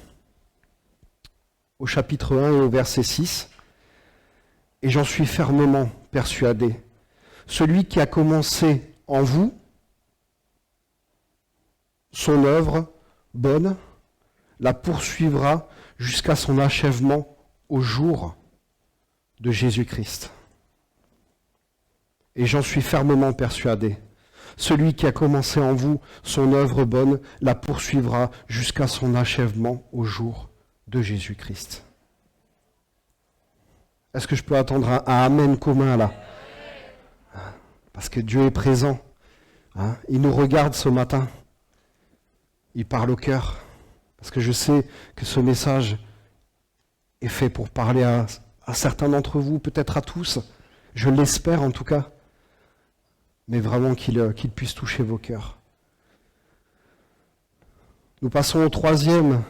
S1: au chapitre 1 et au verset 6. Et j'en suis fermement persuadé, celui qui a commencé en vous son œuvre bonne, la poursuivra jusqu'à son achèvement au jour de Jésus-Christ. Et j'en suis fermement persuadé, celui qui a commencé en vous son œuvre bonne, la poursuivra jusqu'à son achèvement au jour de Jésus-Christ. Est-ce que je peux attendre un amen commun là? Parce que Dieu est présent. Il nous regarde ce matin. Il parle au cœur. Parce que je sais que ce message est fait pour parler à certains d'entre vous, peut-être à tous. Je l'espère en tout cas. Mais vraiment qu'il puisse toucher vos cœurs. Nous passons au troisième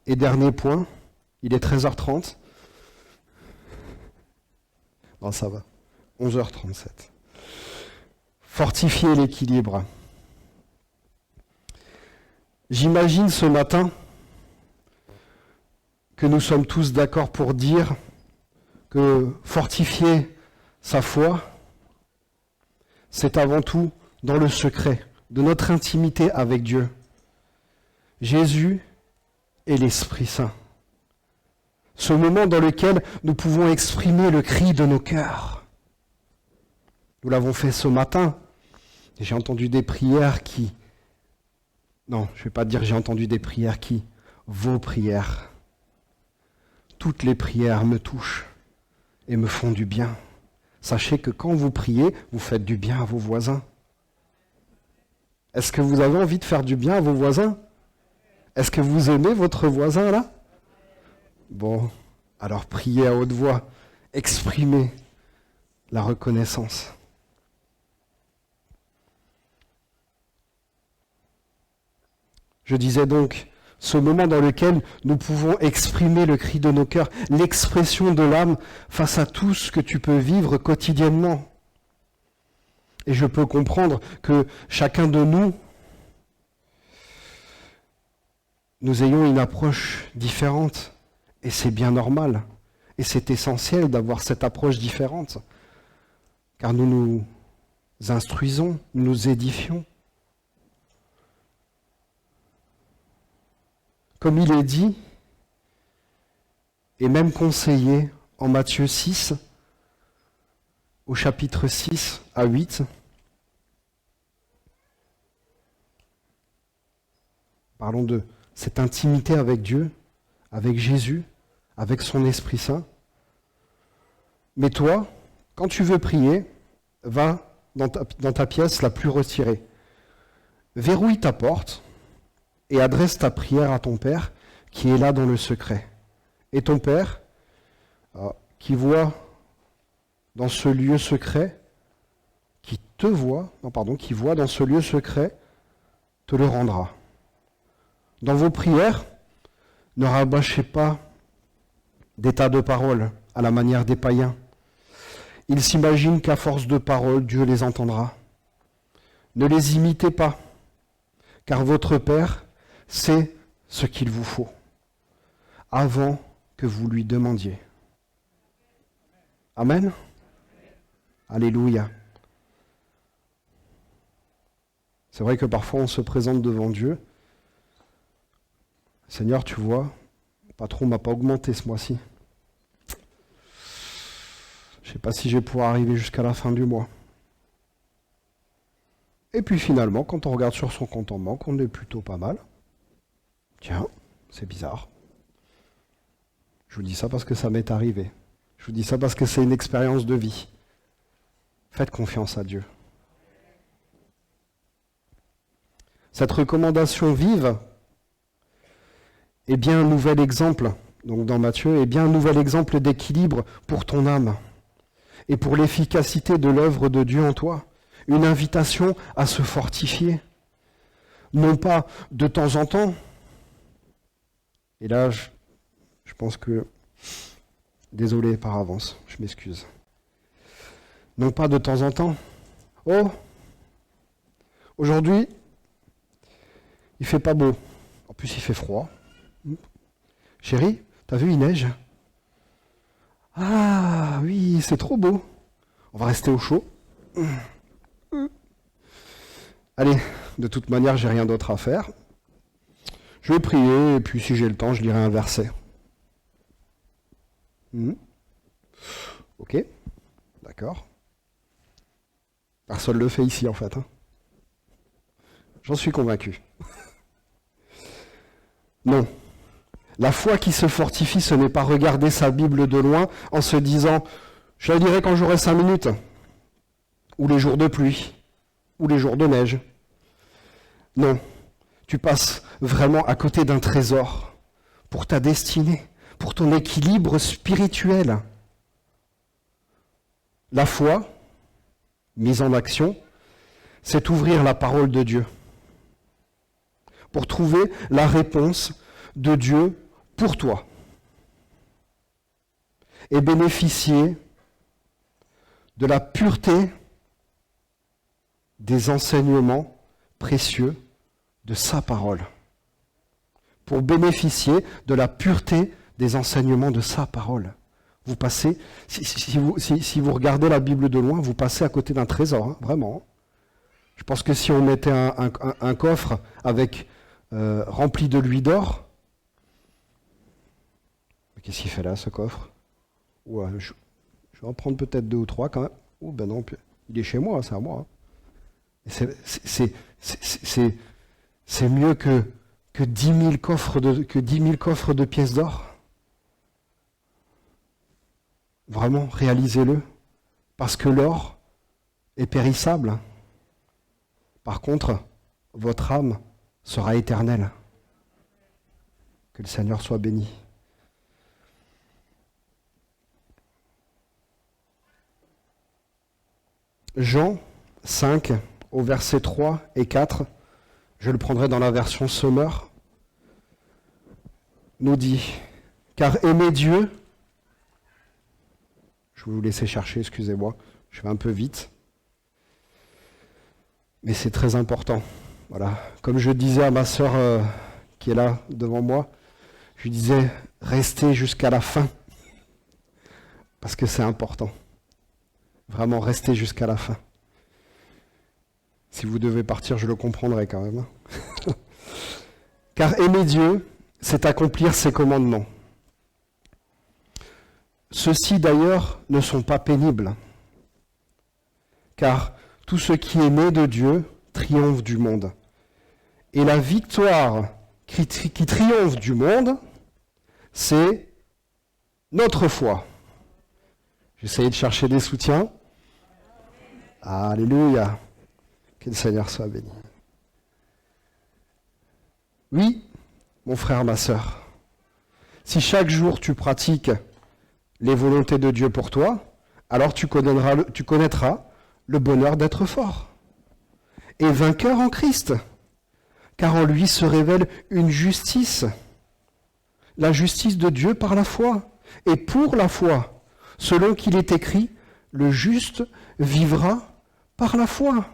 S1: et dernier point. Il est 13h30. Non, ça va. 11h37. Fortifier l'équilibre. J'imagine ce matin que nous sommes tous d'accord pour dire que fortifier sa foi, c'est avant tout dans le secret de notre intimité avec Dieu, Jésus et l'Esprit Saint. Ce moment dans lequel nous pouvons exprimer le cri de nos cœurs. Nous l'avons fait ce matin. Et j'ai entendu des prières qui... Non, je ne vais pas dire j'ai entendu des prières qui... Vos prières. Toutes les prières me touchent et me font du bien. Sachez que quand vous priez, vous faites du bien à vos voisins. Est-ce que vous avez envie de faire du bien à vos voisins? Est-ce que vous aimez votre voisin là? Bon, alors priez à haute voix, exprimez la reconnaissance. Je disais donc, ce moment dans lequel nous pouvons exprimer le cri de nos cœurs, l'expression de l'âme face à tout ce que tu peux vivre quotidiennement. Et je peux comprendre que chacun de nous nous ayons une approche différente. Et c'est bien normal. Et c'est essentiel d'avoir cette approche différente. Car nous nous instruisons, nous nous édifions. Comme il est dit, et même conseillé en Matthieu 6, au chapitre 6 à 8, parlons de cette intimité avec Dieu, avec Jésus, avec son Esprit Saint. Mais toi, quand tu veux prier, va dans ta pièce la plus retirée. Verrouille ta porte et adresse ta prière à ton Père qui est là dans le secret. Et ton Père, qui voit dans ce lieu secret, qui voit dans ce lieu secret, te le rendra. Dans vos prières, ne rabâchez pas des tas de paroles à la manière des païens. Ils s'imaginent qu'à force de paroles, Dieu les entendra. Ne les imitez pas, car votre Père sait ce qu'il vous faut, avant que vous lui demandiez. Amen. Alléluia. C'est vrai que parfois on se présente devant Dieu. Seigneur, tu vois, le patron m'a pas augmenté ce mois-ci. Je ne sais pas si je vais pouvoir arriver jusqu'à la fin du mois. Et puis finalement, quand on regarde sur son compte en banque, on est plutôt pas mal. Tiens, c'est bizarre. Je vous dis ça parce que ça m'est arrivé. Je vous dis ça parce que c'est une expérience de vie. Faites confiance à Dieu. Cette recommandation vive est bien un nouvel exemple, donc dans Matthieu, est bien un nouvel exemple d'équilibre pour ton âme et pour l'efficacité de l'œuvre de Dieu en toi. Une invitation à se fortifier. Non pas de temps en temps. Et là, je pense que... Désolé par avance, je m'excuse. Non pas de temps en temps. Oh, aujourd'hui, il fait pas beau. En plus, il fait froid. Chérie, t'as vu, il neige? Ah oui, c'est trop beau. On va rester au chaud. Allez, de toute manière, j'ai rien d'autre à faire. Je vais prier, et puis si j'ai le temps, je lirai un verset. Ok, d'accord. Personne ne le fait ici, en fait. J'en suis convaincu. Non. La foi qui se fortifie, ce n'est pas regarder sa Bible de loin en se disant « je la lirai quand j'aurai 5 minutes » ou les jours de pluie, ou les jours de neige. Non, tu passes vraiment à côté d'un trésor pour ta destinée, pour ton équilibre spirituel. La foi, mise en action, c'est ouvrir la parole de Dieu pour trouver la réponse de Dieu pour toi et bénéficier de la pureté des enseignements précieux de sa parole. Pour bénéficier de la pureté des enseignements de sa parole. Vous passez, si vous regardez la Bible de loin, vous passez à côté d'un trésor, vraiment. Je pense que si on mettait un coffre avec rempli de louis d'or, qu'est-ce qu'il fait là, ce coffre? Ouais, je vais en prendre peut-être 2 ou 3 quand même. Oh ben non, il est chez moi, c'est à moi. C'est mieux que 10 000 coffres de pièces d'or. Vraiment, réalisez-le. Parce que l'or est périssable. Par contre, votre âme sera éternelle. Que le Seigneur soit béni. Jean 5, au verset 3 et 4, je le prendrai dans la version Sommer, nous dit « Car aimer Dieu », je vais vous laisser chercher, excusez-moi, je vais un peu vite, mais c'est très important. Voilà. Comme je disais à ma sœur qui est là devant moi, je lui disais, restez jusqu'à la fin, parce que c'est important. Vraiment, restez jusqu'à la fin. Si vous devez partir, je le comprendrai quand même. Car aimer Dieu, c'est accomplir ses commandements. Ceux-ci d'ailleurs ne sont pas pénibles, car tout ce qui est né de Dieu triomphe du monde. Et la victoire qui triomphe du monde, c'est notre foi. J'essayais de chercher des soutiens. Alléluia. Que le Seigneur soit béni. Oui, mon frère, ma sœur, si chaque jour tu pratiques les volontés de Dieu pour toi, alors tu connaîtras le bonheur d'être fort et vainqueur en Christ, car en lui se révèle une justice, la justice de Dieu par la foi et pour la foi, selon qu'il est écrit, le juste vivra par la foi.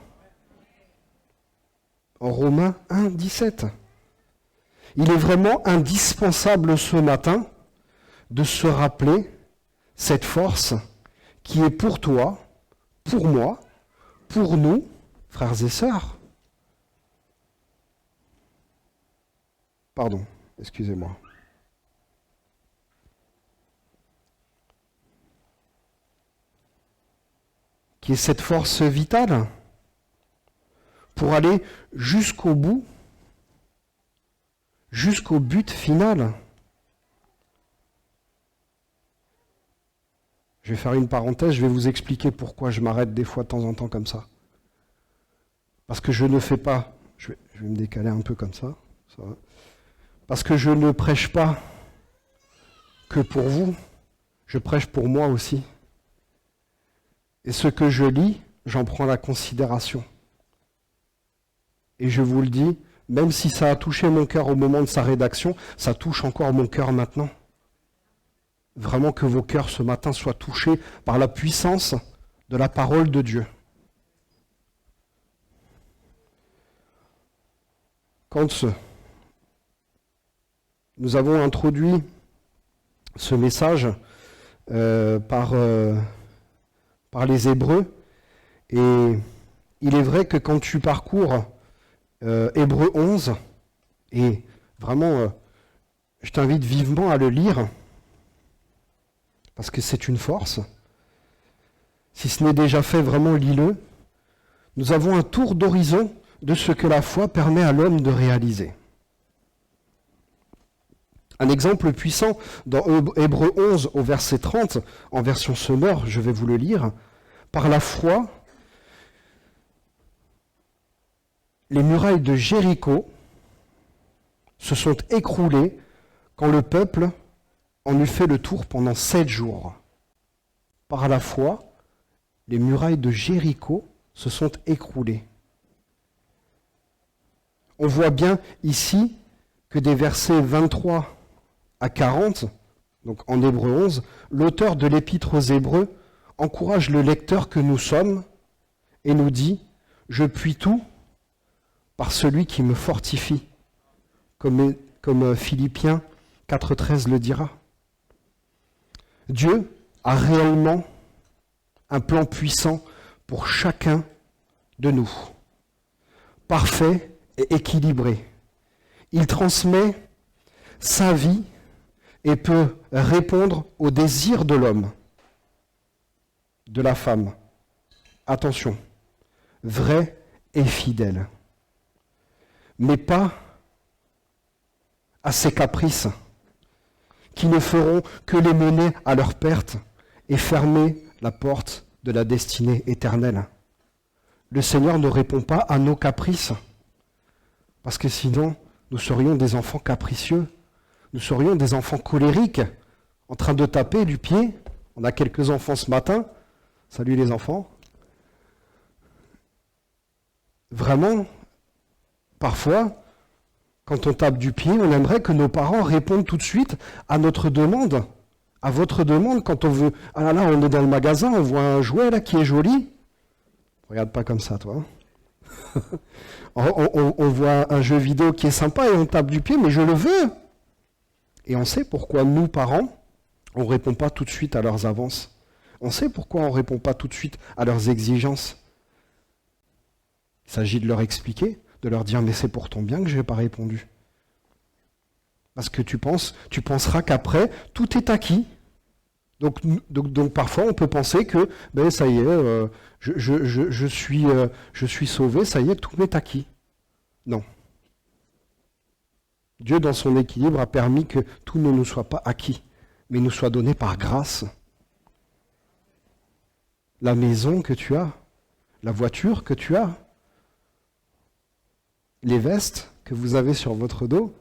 S1: En Romains 1, 17. Il est vraiment indispensable ce matin de se rappeler cette force qui est pour toi, pour moi, pour nous, frères et sœurs. Pardon, excusez-moi. Qui est cette force vitale pour aller jusqu'au bout, jusqu'au but final. Je vais faire une parenthèse, je vais vous expliquer pourquoi je m'arrête des fois de temps en temps comme ça. Parce que je ne fais pas, je vais me décaler un peu comme ça va. Parce que je ne prêche pas que pour vous, je prêche pour moi aussi. Et ce que je lis, j'en prends la considération. Et je vous le dis, même si ça a touché mon cœur au moment de sa rédaction, ça touche encore mon cœur maintenant. Vraiment que vos cœurs ce matin soient touchés par la puissance de la parole de Dieu. Quand nous avons introduit ce message par les Hébreux, et il est vrai que quand tu parcours Hébreux 11, et vraiment, je t'invite vivement à le lire, parce que c'est une force. Si ce n'est déjà fait, vraiment lis-le. Nous avons un tour d'horizon de ce que la foi permet à l'homme de réaliser. Un exemple puissant dans Hébreux 11 au verset 30, en version sonore, je vais vous le lire. Par la foi, les murailles de Jéricho se sont écroulées quand le peuple en eut fait le tour pendant 7 jours. Par la foi, les murailles de Jéricho se sont écroulées. On voit bien ici que des versets 23 à 40, donc en Hébreux 11, l'auteur de l'épître aux Hébreux encourage le lecteur que nous sommes et nous dit « Je puis tout par celui qui me fortifie », comme Philippiens 4,13 le dira. Dieu a réellement un plan puissant pour chacun de nous, parfait et équilibré. Il transmet sa vie et peut répondre aux désirs de l'homme, de la femme. Attention, vrai et fidèle, mais pas à ses caprices, qui ne feront que les mener à leur perte et fermer la porte de la destinée éternelle. Le Seigneur ne répond pas à nos caprices, parce que sinon, nous serions des enfants capricieux, nous serions des enfants colériques, en train de taper du pied. On a quelques enfants ce matin. Salut les enfants. Vraiment, parfois, quand on tape du pied, on aimerait que nos parents répondent tout de suite à notre demande, à votre demande. Quand on veut, ah là là, on est dans le magasin, on voit un jouet là qui est joli. Regarde pas comme ça, toi. On voit un jeu vidéo qui est sympa et on tape du pied, mais je le veux. Et on sait pourquoi nous, parents, on ne répond pas tout de suite à leurs avances. On sait pourquoi on ne répond pas tout de suite à leurs exigences. Il s'agit de leur expliquer, de leur dire « mais c'est pour ton bien que je n'ai pas répondu ». Parce que tu penseras qu'après, tout est acquis. Donc parfois, on peut penser que ben, ça y est, je suis sauvé, ça y est, tout m'est acquis. Non. Dieu, dans son équilibre, a permis que tout ne nous soit pas acquis, mais nous soit donné par grâce. La maison que tu as, la voiture que tu as, les vestes que vous avez sur votre dos,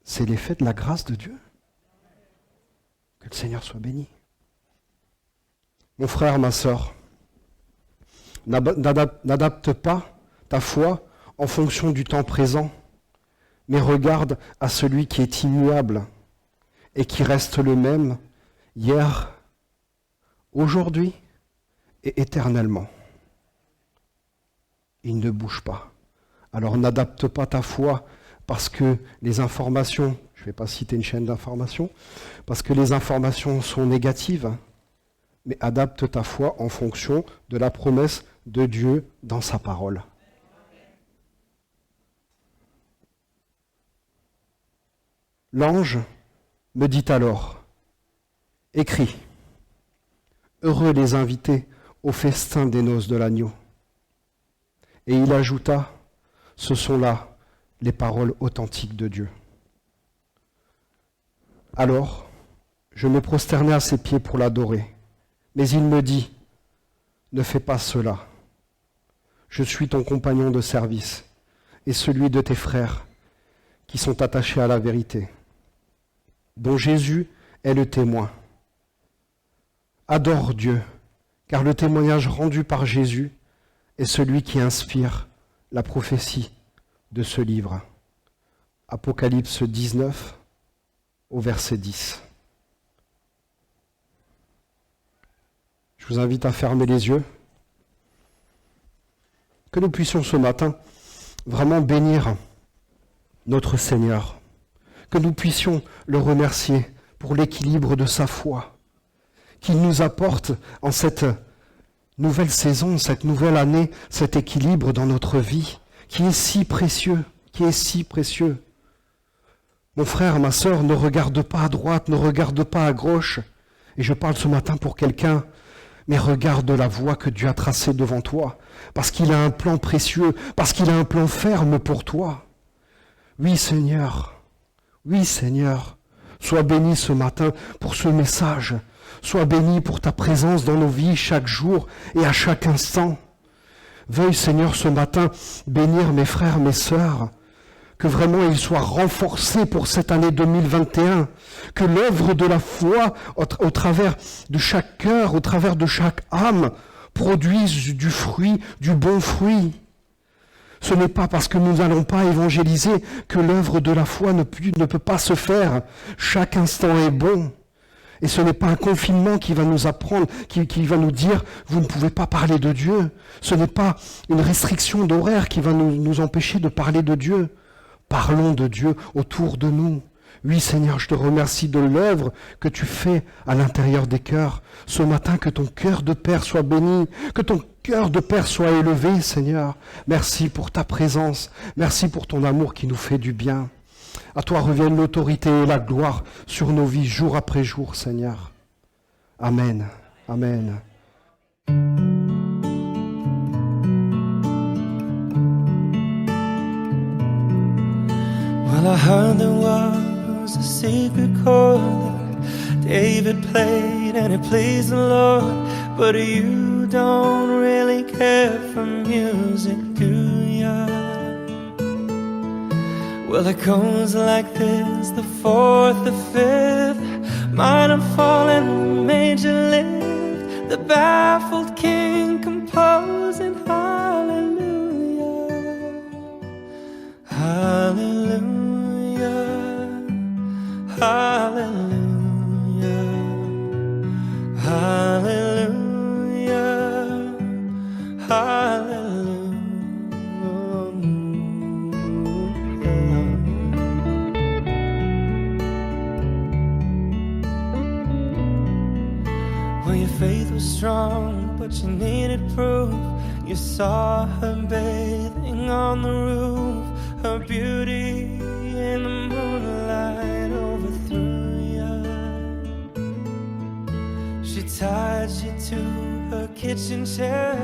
S1: c'est l'effet de la grâce de Dieu. Que le Seigneur soit béni. Mon frère, ma sœur, n'adapte pas ta foi en fonction du temps présent, mais regarde à celui qui est immuable et qui reste le même hier, aujourd'hui et éternellement. Il ne bouge pas. Alors n'adapte pas ta foi parce que les informations, je ne vais pas citer une chaîne d'informations, parce que les informations sont négatives, mais adapte ta foi en fonction de la promesse de Dieu dans sa parole. L'ange me dit alors, écris, heureux les invités au festin des noces de l'agneau. Et il ajouta, ce sont là les paroles authentiques de Dieu. Alors, je me prosternai à ses pieds pour l'adorer. Mais il me dit, ne fais pas cela. Je suis ton compagnon de service et celui de tes frères qui sont attachés à la vérité, dont Jésus est le témoin. Adore Dieu, car le témoignage rendu par Jésus est celui qui inspire la prophétie de ce livre. Apocalypse 19, au verset 10. Je vous invite à fermer les yeux. Que nous puissions ce matin vraiment bénir notre Seigneur. Que nous puissions le remercier pour l'équilibre de sa foi qu'il nous apporte en cette nouvelle saison, cette nouvelle année, cet équilibre dans notre vie qui est si précieux, qui est si précieux. Mon frère, ma sœur, ne regarde pas à droite, ne regarde pas à gauche. Et je parle ce matin pour quelqu'un, mais regarde la voie que Dieu a tracée devant toi, parce qu'il a un plan précieux, parce qu'il a un plan ferme pour toi. Oui, Seigneur, sois béni ce matin pour ce message. Sois béni pour ta présence dans nos vies chaque jour et à chaque instant. Veuille, Seigneur, ce matin bénir mes frères, mes sœurs, que vraiment ils soient renforcés pour cette année 2021, que l'œuvre de la foi au travers de chaque cœur, au travers de chaque âme, produise du fruit, du bon fruit. Ce n'est pas parce que nous n'allons pas évangéliser que l'œuvre de la foi ne peut pas se faire. Chaque instant est bon. Et ce n'est pas un confinement qui va nous apprendre, qui va nous dire « vous ne pouvez pas parler de Dieu ». Ce n'est pas une restriction d'horaire qui va nous empêcher de parler de Dieu. Parlons de Dieu autour de nous. Oui, Seigneur, je te remercie de l'œuvre que tu fais à l'intérieur des cœurs. Ce matin, que ton cœur de Père soit béni, que ton cœur de Père soit élevé, Seigneur. Merci pour ta présence. Merci pour ton amour qui nous fait du bien. À toi reviennent l'autorité et la gloire sur nos vies jour après jour, Seigneur. Amen. Amen.
S2: Well, I heard there was a secret chord that David played and it pleased the Lord. But you don't really care for music, do ya? Well, it goes like this, the fourth, the fifth, minor fall and major lift, the baffled king composing hallelujah, hallelujah, hallelujah, hallelujah, hallelujah. was strong, but you needed proof. You saw her bathing on the roof. Her beauty in the moonlight overthrew you. She tied you to her kitchen chair.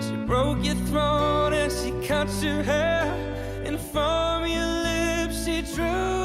S2: She broke your throat and she cut your hair. And from your lips she drew